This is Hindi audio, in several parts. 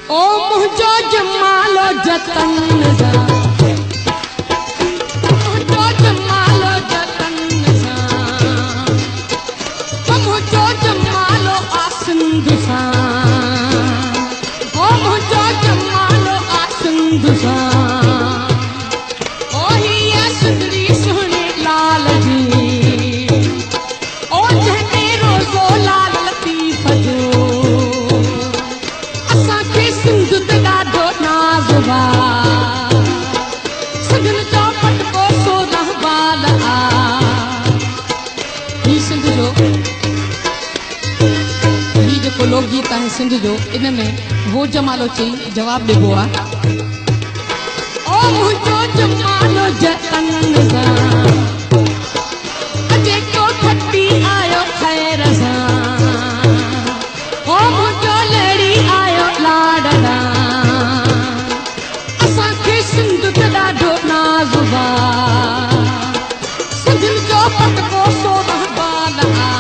ओ मुझो जमालो जतन सा मुझो जमालो जतन सा ओ मुझो जमालो आसिंद सा ओ मुझो जमालो आसिंद सा ओ ही सुंदरी सुने लाल जी ओ जने रोज़ो लाल लतीफ़ जो सिंध ते ॾाढो नाज़वा सिंधन जो पटको सोरह बाल आ ही सिंध जो ही जेको लोकगीत आहे सिंध जो इन में वो जमालो चई जवाब ॾिबो आहे ओ मुंहिंजो जमालो जतन सां जेको खटी आयो ख़ैर सां ओ मुंहिंजो लड़ी आयो लाडला असांखे सिंध ते ॾाढो नाज़वा सिंधन जो पटको सोरह बाल आ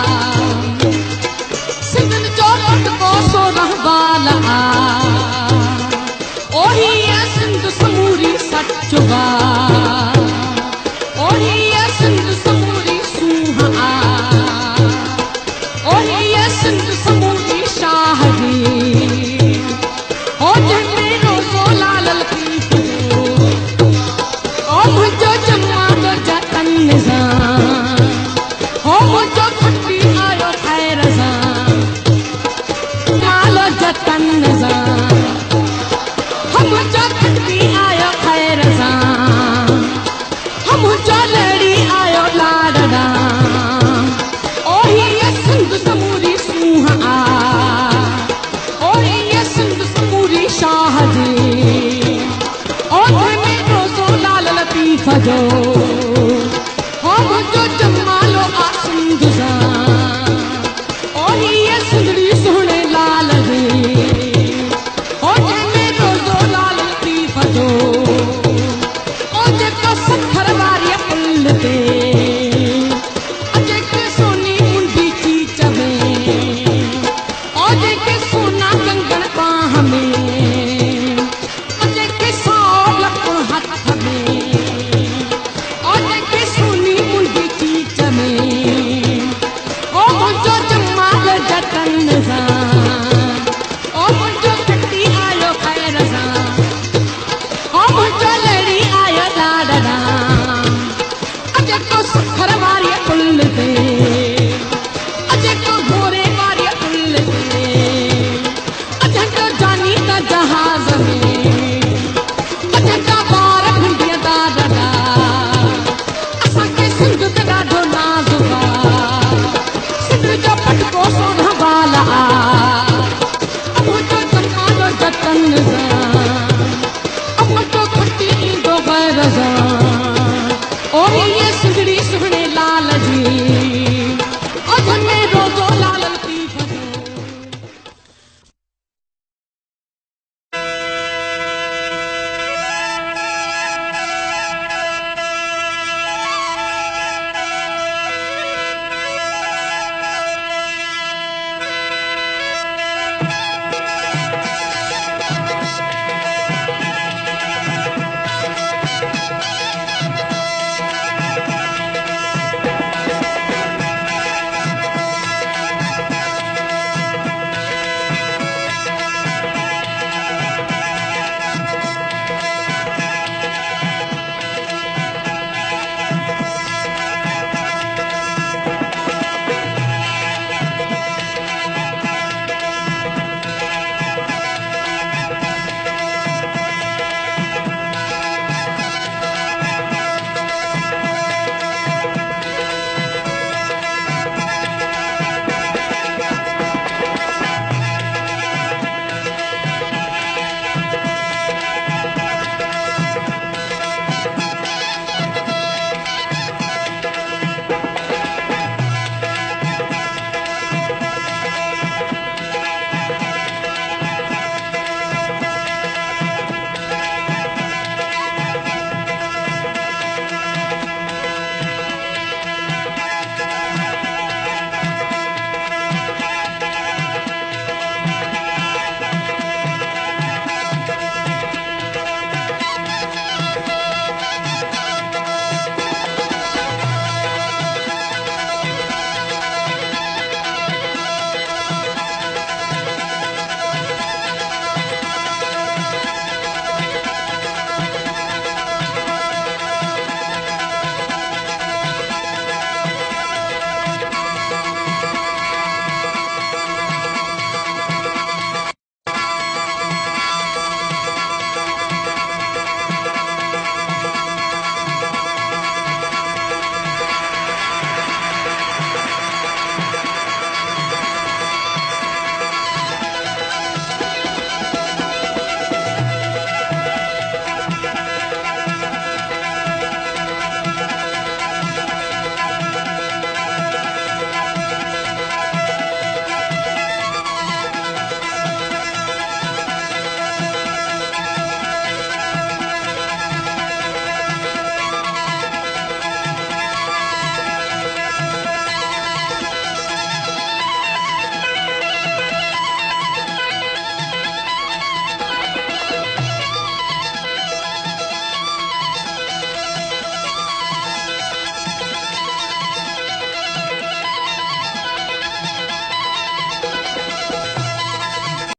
सिंधन जो पटको सोरह बाल आ ओही सिंध समूरी सचवा ओही सिंध समूरी सूह आ ओही सिंध समूरी शाह जी ओ जने रोज़ो लाल लतीफ़ जो ओ मुझो जमालो जतन सा ओ मुझो खटी आयो ख़ैर सा मालो जतन सा